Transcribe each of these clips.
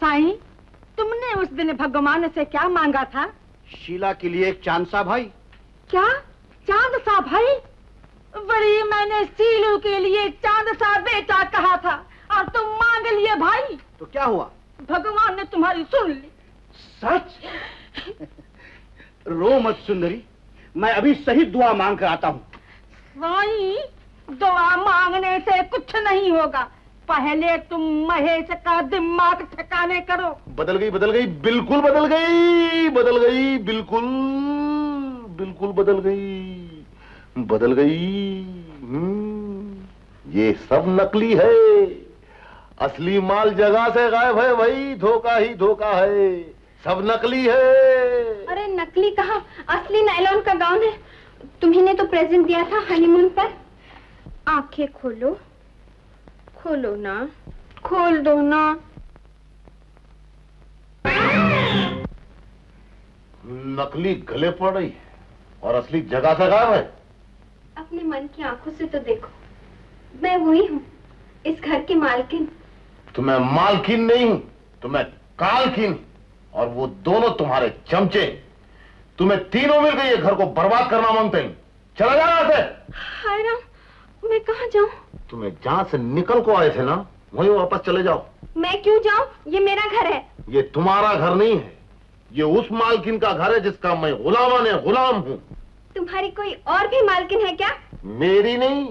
साईं, तुमने उस दिन भगवान से क्या मांगा था? शीला के लिए एक चांद सा भाई। क्या? चांद सा भाई? बड़ी मैंने शीलू के लिए चांद सा बेटा कहा था और तुम मांग लिए भाई। तो क्या हुआ? भगवान ने तुम्हारी सुन ली। सच? रो मत सुंदरी, मैं अभी सही दुआ मांग कर आता हूँ। साईं, दुआ मांगने से कुछ नहीं होगा, पहले तुम महेश का दिमाग ठिकाने करो। बदल गई, बिल्कुल बदल गई, बिल्कुल बदल गई। ये सब नकली है, असली माल जगह से गायब है भाई, धोखा ही धोखा है, सब नकली है। अरे नकली कहाँ, असली नायलॉन का गाउन है। तुम्ही ने तो प्रेजेंट दिया था हनीमून पर। आंखें खोलो, खोलो ना, खोल दो ना। नकली गले पड़ रही और असली जगह से गायब है। अपने मन की आंखों से तो देखो, मैं वही हूँ, इस घर की मालकिन। तुम्हें मालकिन नहीं, तुम्हें कालकिन, और वो दोनों तुम्हारे चमचे। तुम्हें तीनों मिलकर ये घर को बर्बाद करना मांगते हैं। चला जाओ यहाँ से। हाय राम, मैं कहाँ जाऊँ? तुम्हें जहाँ से निकल को आए थे ना, वहीं वापस चले जाओ। मैं क्यों जाऊँ? ये मेरा घर है। ये तुम्हारा घर नहीं है, ये उस मालकिन का घर है जिसका मैं गुलाम हूँ। तुम्हारी कोई और भी मालकिन है क्या? मेरी नहीं,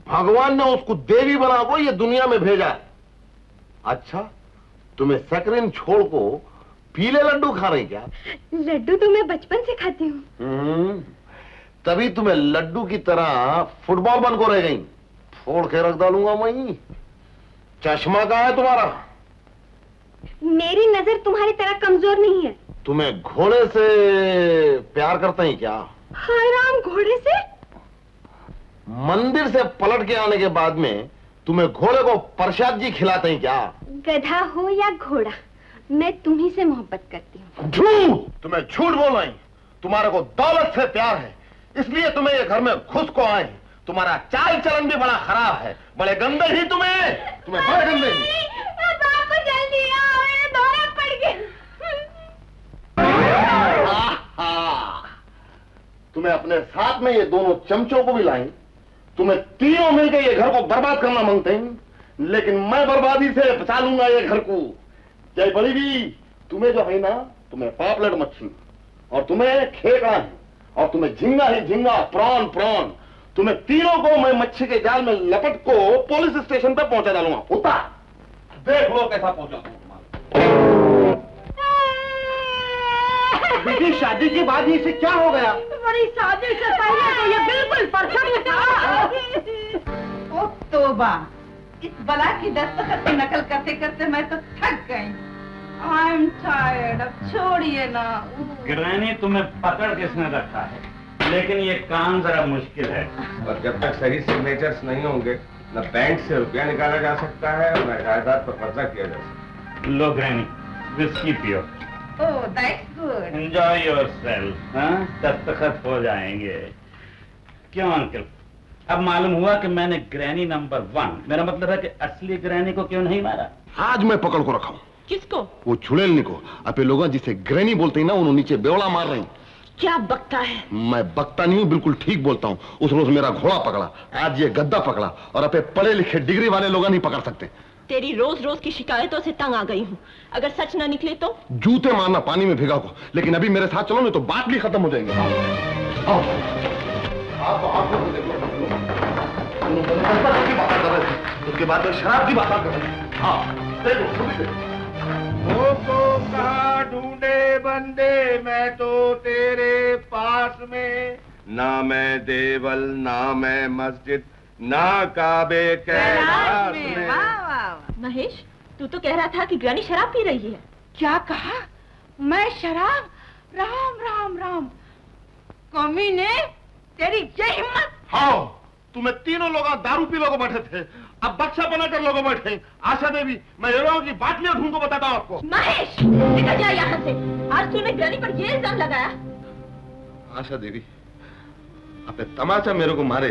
भगवान ने उसको देवी बना को ये दुनिया में भेजा है। अच्छा, तुम्हें सकरीन छोड़ को पीले लड्डू खा रही क्या? लड्डू तो मैं बचपन से खाती हूँ। तभी तुम्हें लड्डू की तरह फुटबॉल बन को रह गई। फोड़ के रख डालूंगा मैं। चश्मा कहाँ है तुम्हारा? मेरी नजर तुम्हारी तरह कमजोर नहीं है। तुम्हें घोड़े से प्यार करते हैं क्या? हाय राम, घोड़े से? मंदिर से पलट के आने के बाद में तुम्हें घोड़े को प्रसाद जी खिलाते हैं क्या? गधा हो या घोड़ा, मैं तुम्ही से मोहब्बत करती हूँ। झूठ! तुम्हें झूठ बोलना ही। तुम्हारे को दौलत से प्यार है, इसलिए तुम्हें ये घर में घुस को आए। तुम्हारा चाल चलन भी बड़ा खराब है, बड़े गंदे ही तुम्हें बड़े गंदे ही। जल्दी आओ, मेरा दौरा पड़ गया। तुम्हें अपने साथ में ये दोनों चमचों को भी लाई। तुम्हें तीनों मिलकर ये घर को बर्बाद करना मांगते हैं, लेकिन मैं बर्बादी से बचा लूंगा ये घर को। जय बड़ी भी, तुम्हें जो है ना, तुम्हें पापलेट मच्छी, और तुम्हें खेकड़ा है, और तुम्हें झींगा ही झींगा, प्रॉन। तुम्हें तीनों को मैं मच्छी के जाल में लपट को पुलिस स्टेशन पे पहुंचा डालूंगा। उतार, देख लो कैसा पहुंचा बेटी, शादी के बाद इसे क्या हो गया? बड़ी शादी से पहले तो ये बिल्कुल परफेक्ट था। ओ तोबा, इस बला की दस्तखत की नकल करते करते मैं तो थक गई। आई एम टायर्ड, अब छोड़िए ना। ग्रैनी, तुम्हें पकड़ किसने रखा है? लेकिन ये काम जरा मुश्किल है। और जब तक सही सिग्नेचर्स नहीं होंगे, न बैंक से रुपया निकाला जा सकता है और न जायदाद पर कब्जा किया जा सकता। लो ग्रैनी, विस्की पियो। ओह, दैट्स गुड। Enjoy yourself. दस्तखत हो जाएंगे। क्यों अंकल, अब मालूम हुआ कि मैंने ग्रैनी नंबर 1, मेरा मतलब है कि असली ग्रैनी को क्यों नहीं मारा? आज मैं पकड़ को रखा हूं। किसको? वो छुड़ेलनी को। अपने लोग जिसे ग्रैनी बोलते हैं ना, उन्होंने नीचे बेवड़ा मार रहे हैं। क्या बकता है? मैं बकता नहीं हूँ, बिल्कुल ठीक बोलता हूँ। उस रोज मेरा घोड़ा पकड़ा, आज ये गद्दा पकड़ा, और अपने पढ़े लिखे डिग्री वाले लोग नहीं पकड़ सकते। तेरी रोज रोज की शिकायतों से तंग आ गई हूँ। अगर सच ना निकले तो? जूते मारना पानी में भिगा को। लेकिन अभी मेरे साथ चलो, नहीं तो बात भी खत्म हो जाएंगे। आओ। उसके बाद में शराब की बात कर रहे थे। हाँ, देखो। को कहाँ ढूंढे बंदे, मैं तो तेरे पास में। ना मैं देवल, ना मैं मस्जिद, ना काबे कैलाश में। वाह वाह। महेश, तू तो कह रहा था कि ग्रैनी शराब पी रही है। क्या कहा? मैं शराब? राम राम राम, कमीने, तेरी क्या हिम्मत? हाँ, तुम्हें तीनों लोग दारू पी लोगों बैठे थे, अब बच्चा बनाकर लोगों बैठे। आशा देवी, मैं ये लोगों की बातलियां ढूंढ को बताता हूँ आपको। महेश, निकल जा यहाँ से। आज तूने ग्रैनी पर ये इल्जाम लगाया। आशा देवी, आपने तमाचा मेरे को मारे,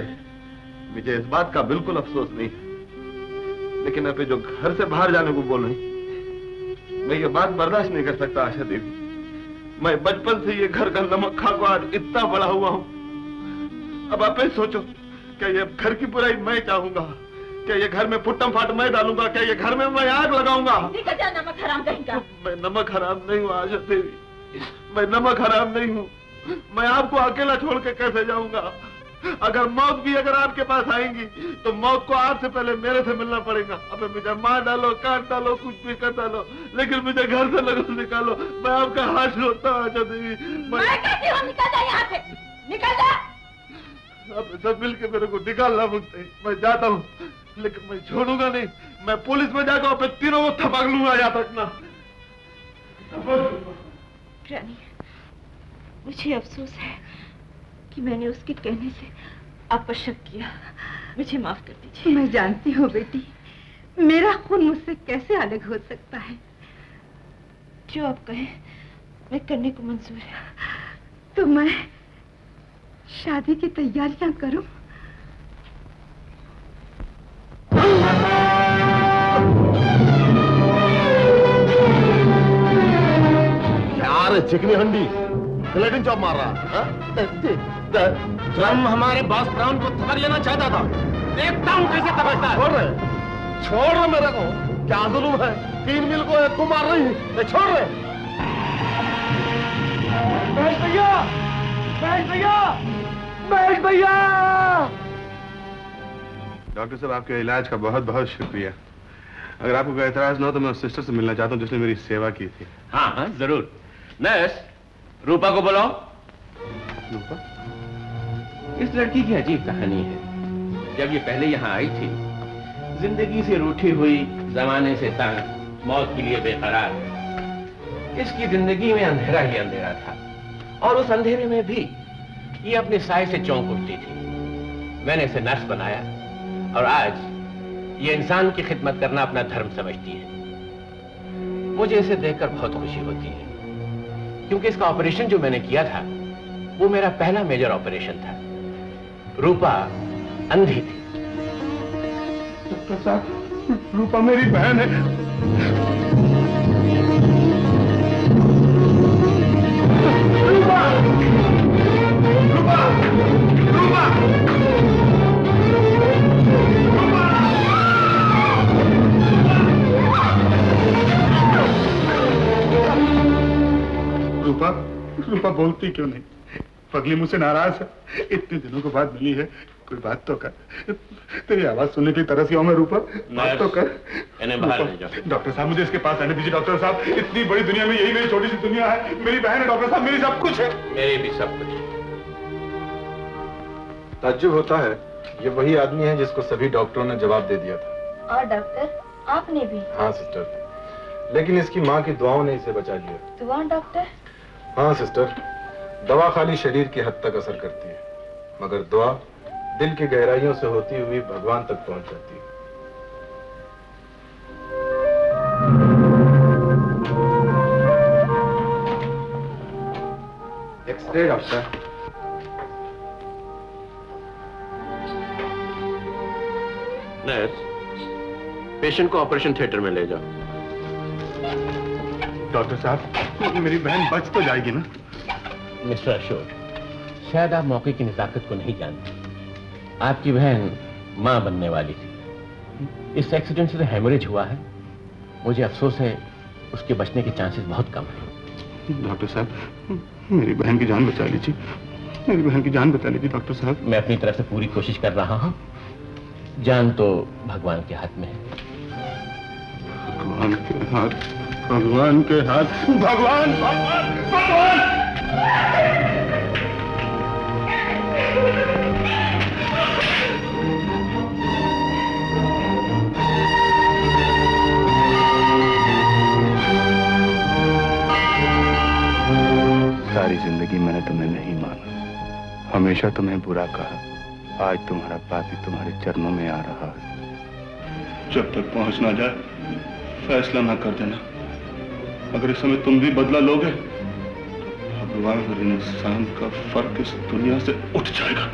मुझे इस बात का बिल्कुल अफसोस नहीं, लेकिन आप जो घर से बाहर जाने को बोल रही, मैं ये बात बर्दाश्त नहीं कर सकता आशा देवी। मैं बचपन से ये घर का नमक खा को आज इतना बड़ा हुआ हूँ। अब आप ही सोचो, क्या ये घर की बुराई मैं चाहूंगा? क्या ये घर में फुट्टम फाट मैं डालूंगा? क्या ये घर में मैं आग लगाऊंगा? निकल जा नमक हराम कहेगा। मैं नमक हराम नहीं हूँ आशा देवी, मैं नमक हराम नहीं हूँ। मैं आपको अकेला छोड़ के कैसे जाऊंगा? अगर मौत भी अगर आपके पास आएंगी तो मौत को आपसे पहले मेरे से मिलना पड़ेगा। अब मुझे मार डालो, काट डालो, कुछ भी कर डालो, लेकिन मुझे घर से लगो निकालो। मैं आपका हाथ छोड़ता हूँ आशा देवी। मैं कहती हूँ निकल जा यहाँ से, निकल जा। अब सब मिल के मेरे को निकालना मुझसे। मैं जाता हूँ, लेकिन मैं छोड़ूंगा नहीं। मैं पुलिस में जाकर अपने तीनों को थपक लूंगा। याद रखना। रानी, मुझे अफसोस है कि मैंने उसके कहने से आप पर शक किया। मुझे माफ कर दीजिए। मैं जानती हूँ बेटी, मेरा खून मुझसे कैसे अलग हो सकता है। जो आप कहें मैं करने को मंजूर है। तो मैं शादी की तैयारियां करूं? यार चिकनी हंडी स्लेटिंग जॉब मार रहा। हम हमारे बॉस ब्राउन को थपक लेना चाहता था। देखता हूँ कैसे थपकता है। छोड़ रहे मेरे को। क्या जुलूम है? 3 मील को एक को मार रही है। छोड़ रहे। महेश भैया, महेश भैया, महेश भैया। डॉक्टर साहब, आपके इलाज का बहुत बहुत शुक्रिया। अगर आपको कोई एतराज ना हो तो मैं उस सिस्टर से मिलना चाहता हूँ जिसने मेरी सेवा की थी। हाँ हाँ जरूर। नर्स, रूपा को बुलाओ। रूपा? इस लड़की की अजीब कहानी है। जब ये पहले यहाँ आई थी, जिंदगी से रूठी हुई, जमाने से तंग, मौत के लिए बेकरार, इसकी जिंदगी में अंधेरा ही अंधेरा था। और उस अंधेरे में भी ये अपने साय से चौंक उठती थी। मैंने इसे नर्स बनाया और आज ये इंसान की खिदमत करना अपना धर्म समझती है। मुझे इसे देखकर बहुत खुशी होती है, क्योंकि इसका ऑपरेशन जो मैंने किया था वो मेरा पहला मेजर ऑपरेशन था। रूपा अंधी थी। डॉक्टर साहब, रूपा मेरी बहन है। रूपा! रूपा! रूपा! रूपा, रूपा बोलती क्यों नहीं? पगली मुझसे नाराज है। इतने दिनों के बाद मिली है, कोई बात तो कर। तेरी आवाज सुनने की तरस गया हूं मैं। रूपा, बात तो कर। इन्हें बाहर ले जाओ। डॉक्टर साहब, मुझे इसके पास आने दीजिए। डॉक्टर साहब, इतनी बड़ी दुनिया में यही मेरी छोटी सी दुनिया है। मेरी बहन है डॉक्टर साहब, मेरी सब कुछ है। मेरी भी सब कुछ। ताज्जुब होता है, ये वही आदमी है जिसको सभी डॉक्टरों ने जवाब दे दिया था। और डॉक्टर, आपने भी? हाँ सिस्टर, लेकिन इसकी माँ की दुआओं ने इसे बचा लिया। दुआ डॉक्टर? हाँ सिस्टर, दवा खाली शरीर की हद तक असर करती है, मगर दुआ दिल की गहराइयों से होती हुई भगवान तक पहुंच जाती है। X-ray doctor. नर्स, पेशेंट को ऑपरेशन थिएटर में ले जाओ। डॉक्टर साहब, मेरी बहन बच तो जाएगी ना? मिस्टर अशोक, शायद आप मौके की नजाकत को नहीं जानते। आपकी बहन मां बनने वाली थी। इस एक्सीडेंट से तो हेमरेज हुआ है। मुझे अफसोस है, उसके बचने के चांसेस बहुत कम हैं। डॉक्टर साहब, मेरी बहन की जान बचा लीजिए। मेरी बहन की जान बचा लीजिए डॉक्टर साहब। मैं अपनी तरफ से पूरी कोशिश कर रहा हूं। जान तो भगवान के हाथ में है। भगवान के हाथ, भगवान के हाथ, भगवान भगवान भगवान। सारी जिंदगी मैंने तुम्हें नहीं माना, हमेशा तुम्हें बुरा कहा। आज तुम्हारा पापी तुम्हारे चरणों में आ रहा है। जब तक पहुंच ना जाए फैसला ना कर देना। अगर इस समय तुम भी बदला लोगे तो भगवान और इंसान का फर्क इस दुनिया से उठ जाएगा।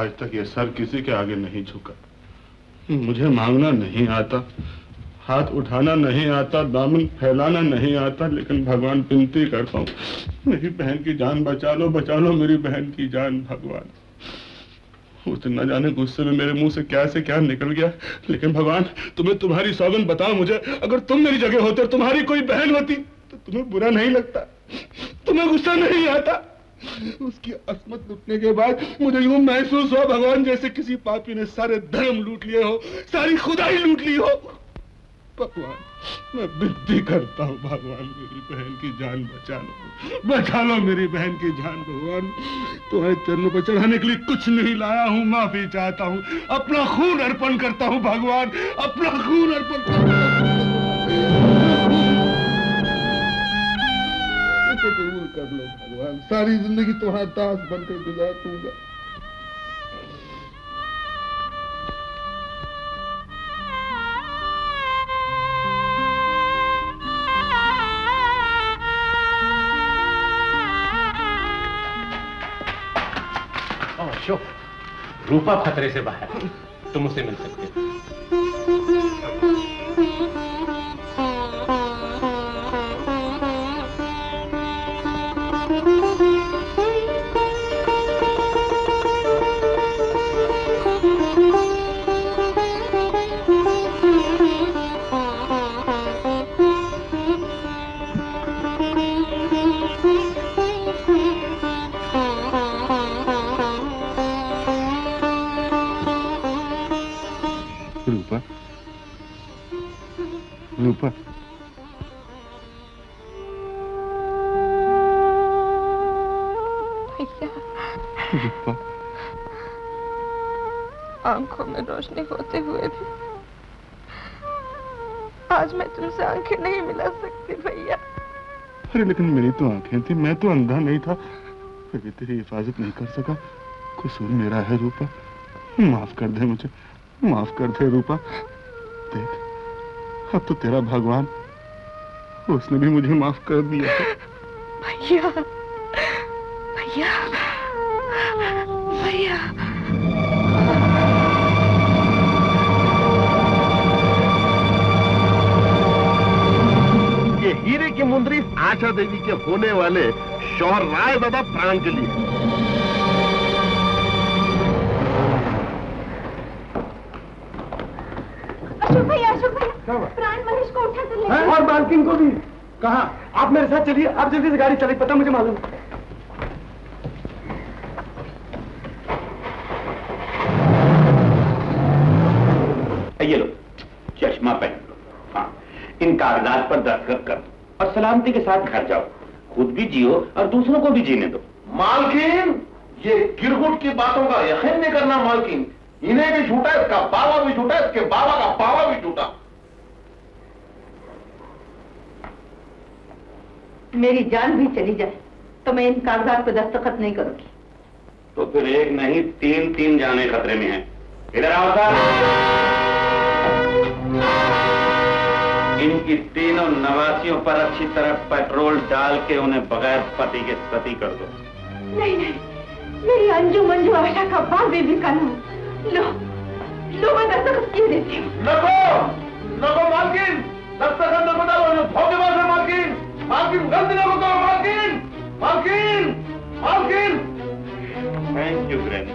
आज तक ये सर किसी के आगे नहीं झुका। मुझे मांगना नहीं आता, हाथ उठाना नहीं आता, दामन फैलाना नहीं आता, लेकिन भगवान विनती करता हूँ, मेरी बहन की जान बचा लो मेरी बहन की जान भगवान। उस दिन न जाने गुस्से में मेरे मुंह से क्या निकल गया, लेकिन भगवान तुम्हें तुम्हारी सौगंध बताओ मुझे, अगर तुम मेरी जगह होते और तुम्हारी कोई बहन होती तो तुम्हें बुरा नहीं लगता, तुम्हें गुस्सा नहीं आता। उसकी असमत लूटने के बाद मुझे यूं महसूस हुआ भगवान जैसे किसी पापी ने सारे धर्म लूट लिए हो, सारी खुदाई लूट ली हो। भगवान मैं विनती करता हूँ, भगवान मेरी बहन की जान बचा लो मेरी बहन की जान। भगवान तुम्हारे चरणों पर चढ़ाने के लिए कुछ नहीं लाया हूँ, माफी चाहता हूँ, अपना खून अर्पण करता हूँ भगवान, अपना खून अर्पण करता हूँ। कबूल कर लो भगवान, सारी जिंदगी तुम्हारा दास बनकर गुजार दूंगा। अशोक, रूपा खतरे से बाहर, तुम उसे मिल सकते हो। रूपा, रूपा, आंखों में रोशनी होते हुए भी आज मैं तुमसे आंखें नहीं मिला सकती भैया। अरे लेकिन मेरी तो आंखें थी, मैं तो अंधा नहीं था, फिर भी तेरी हिफाजत नहीं कर सका। कसूर मेरा है रूपा, माफ कर दे मुझे, माफ कर दे रूपा। देख अब तो तेरा भगवान, उसने भी मुझे माफ कर दिया है। भैया भैया भैया, ये हीरे की मुंदरी आशा देवी के होने वाले शौहर राय दादा प्राण के लिए। अशोक भैया प्राण महेश को उठा कर ले। और मालकिन को भी। कहा? आप मेरे साथ चलिए, आप जल्दी से गाड़ी चलाइए, पता मुझे मालूम। ये लो चश्मा पहन लो, हाँ इन कागजात पर दस्तखत कर दो और सलामती के साथ घर जाओ, खुद भी जियो और दूसरों को भी जीने दो। मालकिन, ये गिरगुट की बातों का यकीन नहीं करना मालकिन, इन्हें भी झूठा, इसका बाबा भी झूठा, इसके बाबा का बाबा भी झूठा। मेरी जान भी चली जाए तो मैं इन कागजात पर दस्तखत नहीं करूंगी। तो फिर एक नहीं तीन तीन जाने खतरे में हैं। इधर आओ सर। इनकी तीनों नवासियों पर अच्छी तरह पेट्रोल डाल के उन्हें बगैर पति के सती कर दो। नहीं नहीं, मेरी अंजू मंजू आशा का बाल भी कानून। लो मैं दस्तखत क्यों देती हूँ। नको मालकिन, दस्तखत नको डालो, जो धोखेबाज है मालकिन, मालकिन गलती नको करो मालकिन, मालकिन, मालकिन। थैंक यू ग्रैनी,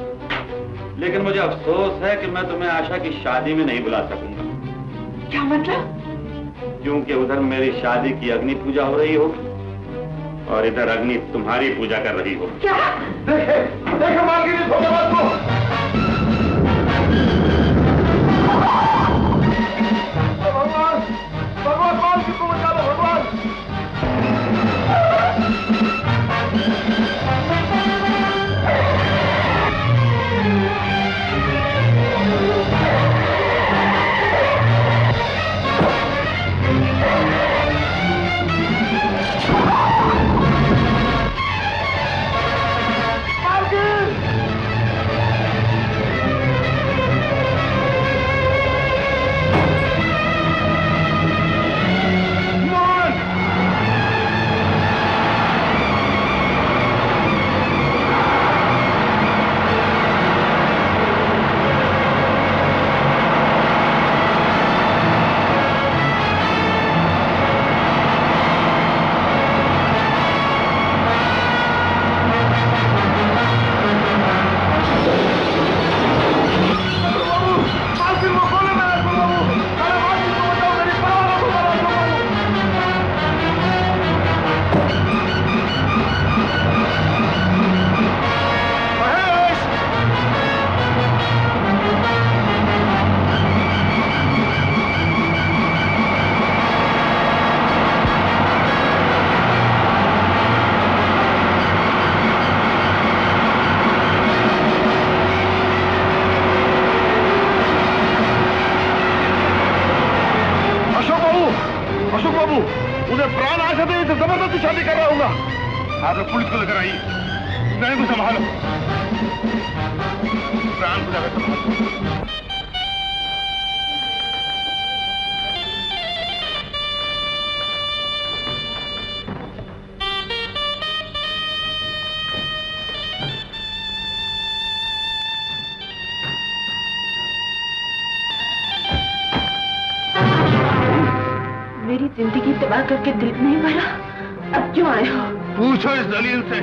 लेकिन मुझे अफसोस है कि मैं तुम्हें आशा की शादी में नहीं बुला सकूंगा। क्या मतलब? क्योंकि उधर मेरी शादी की अग्नि पूजा हो रही होगी और इधर अग्नि तुम्हारी पूजा कर रही हो। क्या? देखे मालकिन इस धोखेबाज को। भगवान, भगवान मालकिन को बचा लो भगवान। जबरदस्ती शादी कर रहा हूँ। आप लोग पुलिस को लेकर आइए, ग्रैनी को संभालो, प्राण को जाकर संभालो। मेरी जिंदगी तबाह करके दिल नहीं भरा, अब क्यों आए हो? पूछो इस दलील से,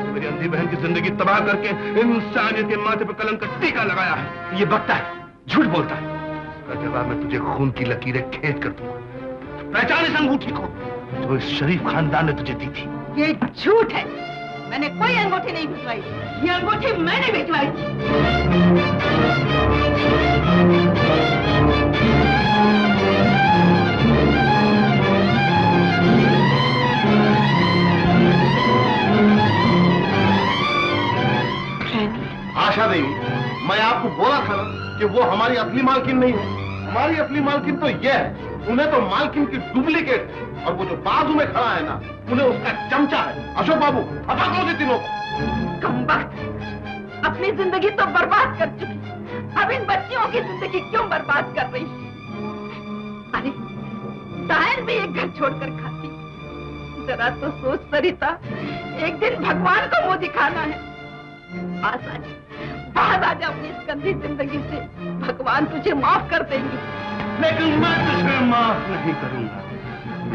मेरी अंधी बहन की जिंदगी तबाह करके इंसानियत के माथे पर कलंक का टीका लगाया है। ये बकता है, झूठ बोलता है। इसका जवाब मैं तुझे खून की लकीरें खींच कर दूंगा। पहचान इस अंगूठी को जो इस शरीफ खानदान ने तुझे दी थी। ये झूठ है, मैंने कोई अंगूठी नहीं भिजवाई, ये अंगूठी मैंने भिजवाई थी। आशा देवी, मैं आपको बोला था ना कि वो हमारी असली मालकिन नहीं है। हमारी असली मालकिन तो ये है, उन्हें तो मालकिन की डुप्लीकेट है, और वो जो बाजू में खड़ा है ना, उन्हें उसका चमचा है। अशोक बाबू, हटा दो तीनों को। कमबख्त, अपनी जिंदगी तो बर्बाद कर चुकी, अब इन बच्चियों की जिंदगी क्यों बर्बाद कर रही? अरे दायर भी एक घर छोड़कर खाती, जरा तो सोच सरिता, एक दिन भगवान को मुंह दिखाना है। बाहर आ जा अपनी इस गंदी जिंदगी से, भगवान तुझे माफ कर देंगे। लेकिन मैं तुझे माफ नहीं करूंगा।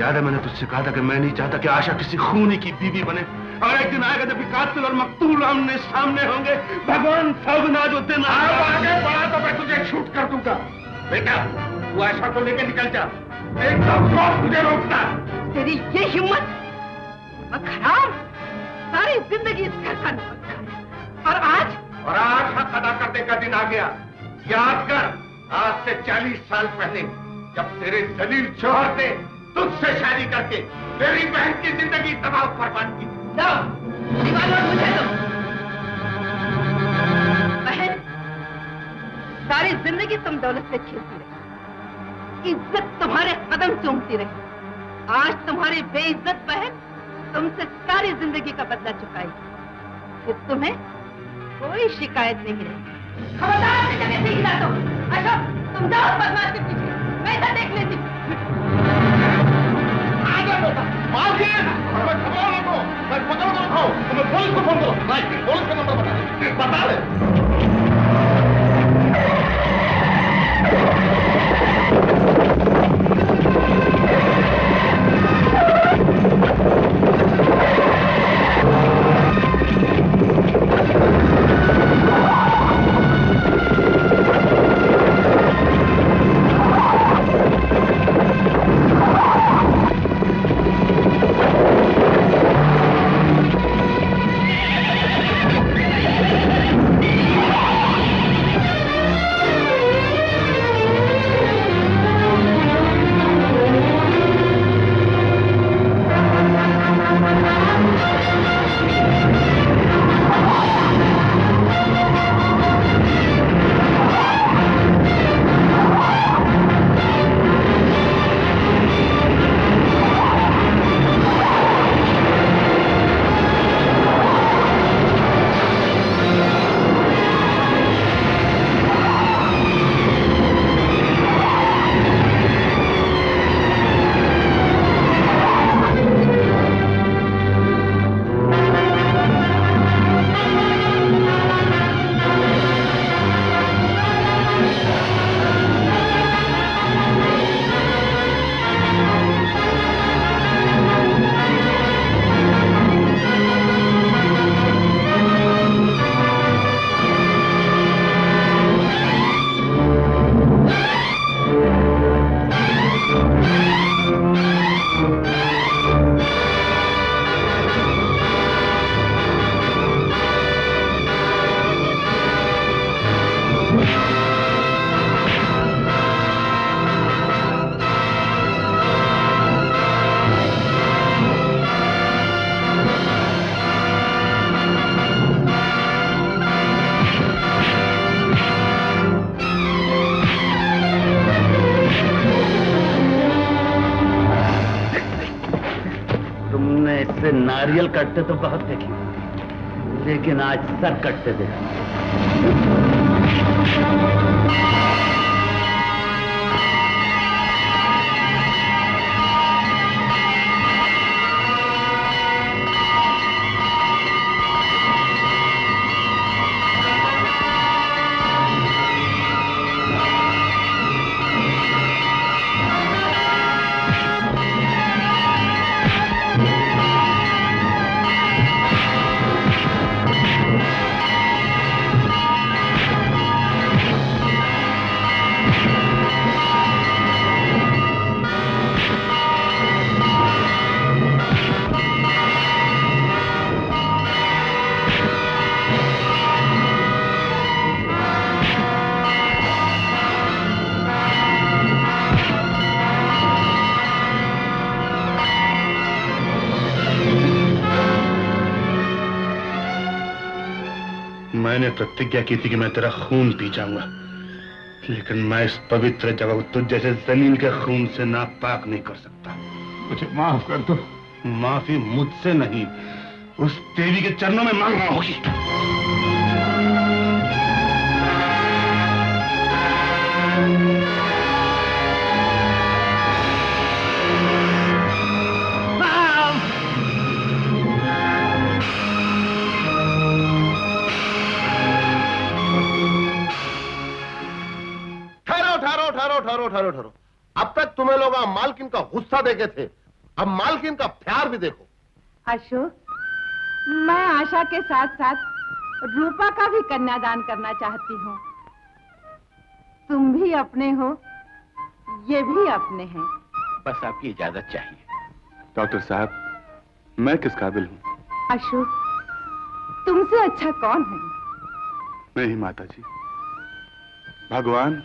याद है मैंने तुझसे कहा था कि मैं नहीं चाहता कि आशा किसी खूनी की बीवी बने, और एक दिन आएगा जब कातिल और मकतूल आमने सामने होंगे। भगवान सबना जो दिन आगे बढ़ा तो मैं तुझे छूट कर दूंगा। बेटा, तू आशा को लेकर निकल जा, एकदम कौन तुझे रोकता? तेरी ये हिम्मत, खराब, सारी जिंदगी इस घर का नौकर है। और आज हक अदा करने का दिन आ गया। याद कर, आज से 40 साल पहले जब तेरे जलील शौहर ने तुझसे शादी करके मेरी बहन की जिंदगी तबाह बर्बाद की। रिवॉल्वर मुझे दो। बहन, सारी जिंदगी तुम दौलत से खेलती रही, इज्जत तुम्हारे कदम चूमती रही। आज तुम्हारी बेइज्जत बहन तुमसे सारी जिंदगी का बदला चुकाएगी, फिर तुम्हें कोई शिकायत नहीं रहेगी। खबरदार से जगह से हिला दो। अशोक, तुम जाओ बदमाश के पीछे, मैं इधर देख लेती हूँ। मैं पकड़ कर रखा हूं, तुम्हें पुलिस को फोन करो। नहीं, पुलिस का नंबर बता दे। वैसे नारियल कटते तो बहुत देखे, लेकिन आज सर कटते देखा। मैंने प्रतिज्ञा की थी कि मैं तेरा खून पी जाऊंगा, लेकिन मैं इस पवित्र जगह को तुझ जैसे जमीन के खून से नापाक नहीं कर सकता। मुझे माफ कर दो। माफी मुझसे नहीं, उस देवी के चरणों में मांगना होगी। ठहरो। अब तक तुम्हें लोग मालकिन का गुस्सा देखे थे, अब मालकिन का प्यार भी देखो। अशोक, मैं आशा के साथ साथ रूपा का भी कन्यादान करना चाहती हूँ। तुम भी अपने हो, ये भी अपने हैं। बस आपकी इजाजत चाहिए। डॉक्टर साहब, मैं किस काबिल हूँ? अशोक, तुमसे अच्छा कौन है? नहीं माता जी, भगवान